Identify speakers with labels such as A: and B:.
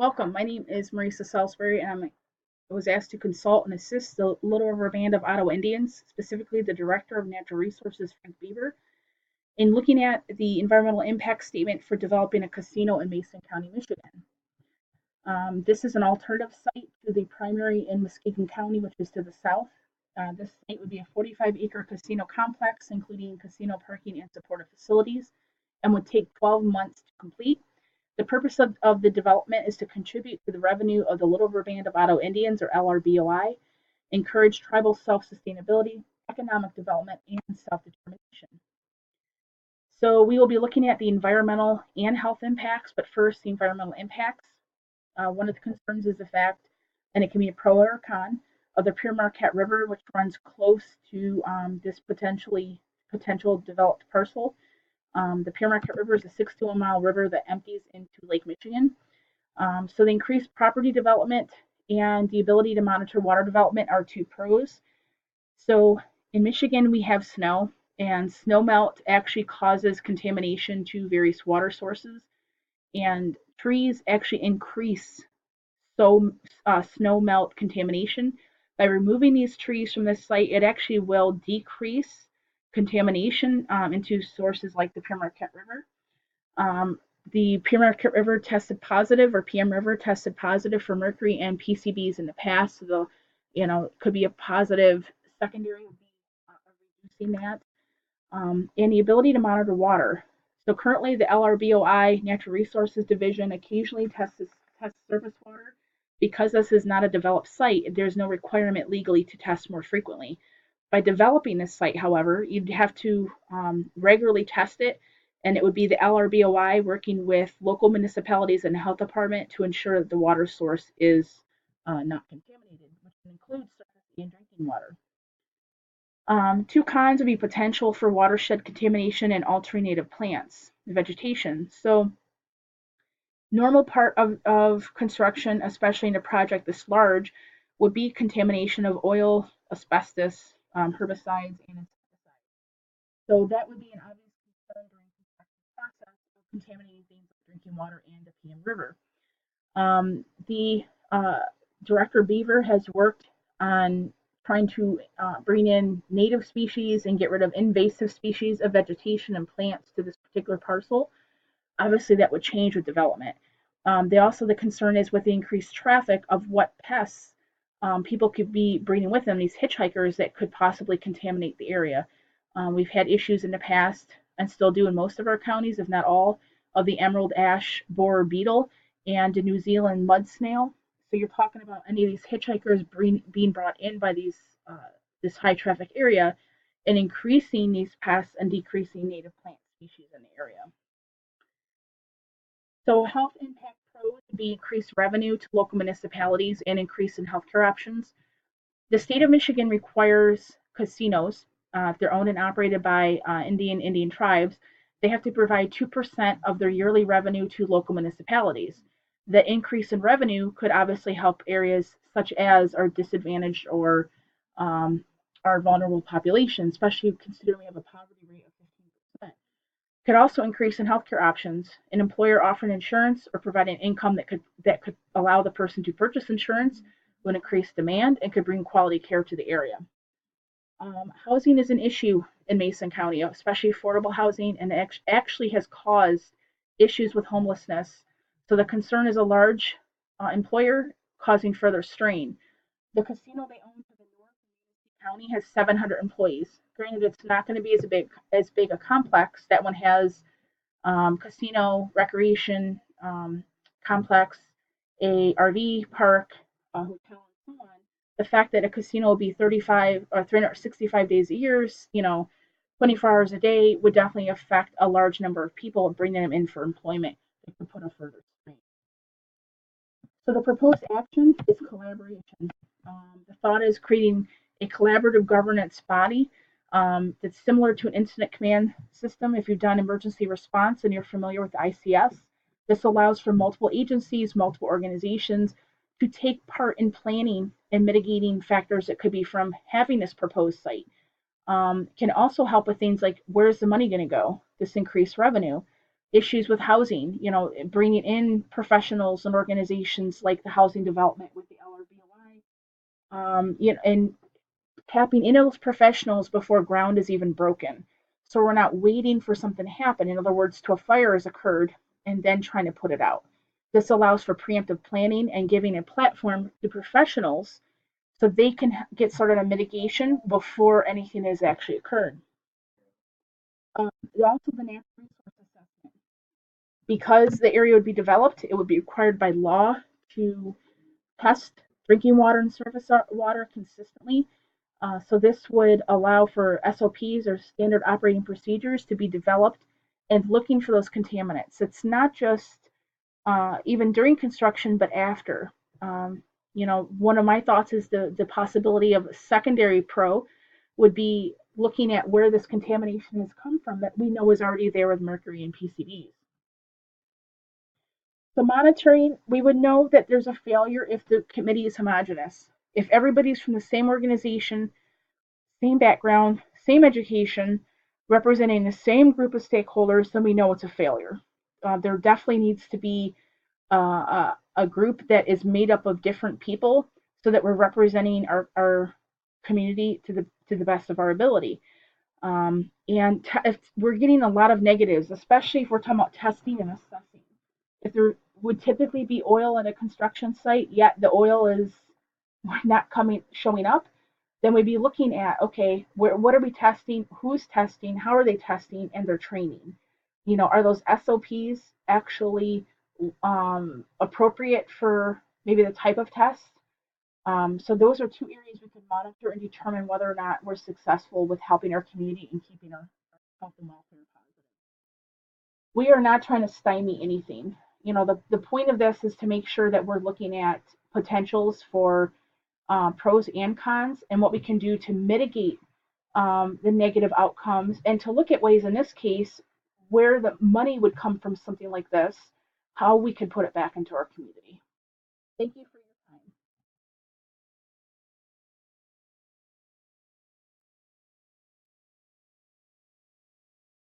A: Welcome. My name is Marisa Salisbury, and I was asked to consult and assist the Little River Band of Ottawa Indians, specifically the Director of Natural Resources, Frank Beaver, in looking at the environmental impact statement for developing a casino in Mason County, Michigan. This is an alternative site to the primary in Muskegon County, which is to the south. This site would be a 45-acre casino complex, including casino parking and supportive facilities, and would take 12 months to complete. The purpose of the development is to contribute to the revenue of the Little River Band of Ottawa Indians, or LRBOI, encourage tribal self-sustainability, economic development, and self-determination. So we will be looking at the environmental and health impacts, but first the environmental impacts. One of the concerns is the fact, and it can be a pro or a con, of the Pere Marquette River, which runs close to this potential developed parcel. The Pere Marquette River is a 61 mile river that empties into Lake Michigan. So the increased property development and the ability to monitor water development are two pros. So in Michigan, we have snow, and snow melt actually causes contamination to various water sources, and trees actually increase snow melt contamination. By removing these trees from this site, it actually will decrease contamination into sources like the Pere Marquette River. The Pere Marquette River tested positive, or PM River tested positive for mercury and PCBs in the past. So could be a positive secondary of reducing that. And the ability to monitor water. So currently, the LRBOI Natural Resources Division occasionally tests surface water. Because this is not a developed site, there's no requirement legally to test more frequently. By developing this site, however, you'd have to regularly test it, and it would be the LRBOI working with local municipalities and the health department to ensure that the water source is not contaminated, which includes surface and drinking water. Two cons would be potential for watershed contamination and altering native plants, vegetation. So normal part of construction, especially in a project this large, would be contamination of oil, asbestos, herbicides, and insecticides. So that would be an obvious concern during the construction process of contaminating things like drinking water and the PM River. The Director Beaver has worked on trying to bring in native species and get rid of invasive species of vegetation and plants to this particular parcel. Obviously, that would change with development. The concern is with the increased traffic of what pests people could be bringing with them, these hitchhikers that could possibly contaminate the area. We've had issues in the past, and still do in most of our counties, if not all, of the emerald ash borer beetle and the New Zealand mud snail. So you're talking about any of these hitchhikers being brought in by this high traffic area and increasing these pests and decreasing native plant species in the area. So health impact pros would be increased revenue to local municipalities and increase in healthcare options. The state of Michigan requires casinos, if they're owned and operated by Indian tribes, they have to provide 2% of their yearly revenue to local municipalities. The increase in revenue could obviously help areas such as our disadvantaged or our vulnerable population, especially considering we have a poverty rate of 15%. Could also increase in healthcare options. An employer offering insurance or providing income that could allow the person to purchase insurance would increase demand and could bring quality care to the area. Housing is an issue in Mason County, especially affordable housing, and it actually has caused issues with homelessness. So the concern is a large employer causing further strain. The casino they own to the north of County has 700 employees. Granted, it's not going to be as big a complex. That one has casino, recreation complex, a RV park, a hotel, and so on. The fact that a casino will be 35 or 365 days a year, 24 hours a day, would definitely affect a large number of people and bring them in for employment. It could put a further strain. So the proposed action is collaboration. The thought is creating a collaborative governance body that's similar to an incident command system. If you've done emergency response and you're familiar with the ICS, this allows for multiple agencies, multiple organizations to take part in planning and mitigating factors that could be from having this proposed site. Can also help with things like, where's the money going to go? This increased revenue. issues with housing, bringing in professionals and organizations like the housing development with the LRBOI, and tapping into those professionals before ground is even broken. So we're not waiting for something to happen. In other words, to a fire has occurred and then trying to put it out. This allows for preemptive planning and giving a platform to professionals so they can get started on mitigation before anything has actually occurred. Also, the natural resource assessment. Because the area would be developed, it would be required by law to test drinking water and surface water consistently. So this would allow for SOPs or standard operating procedures to be developed and looking for those contaminants. It's not just even during construction, but after. One of my thoughts is the possibility of a secondary pro would be looking at where this contamination has come from that we know is already there with mercury and PCBs. So monitoring, we would know that there's a failure if the committee is homogenous. If everybody's from the same organization, same background, same education, representing the same group of stakeholders, then we know it's a failure. There definitely needs to be a group that is made up of different people so that we're representing our community to the best of our ability. And if we're getting a lot of negatives, especially if we're talking about testing and assessing. If there would typically be oil at a construction site, yet the oil is not showing up, then we'd be looking at, okay, what are we testing, who's testing, how are they testing, and their training. Are those SOPs actually appropriate for maybe the type of test? So those are two areas we can monitor and determine whether or not we're successful with helping our community and keeping our health and welfare positive. We are not trying to stymie anything. The point of this is to make sure that we're looking at potentials for pros and cons and what we can do to mitigate the negative outcomes and to look at ways in this case where the money would come from something like this, how we could put it back into our community. Thank you for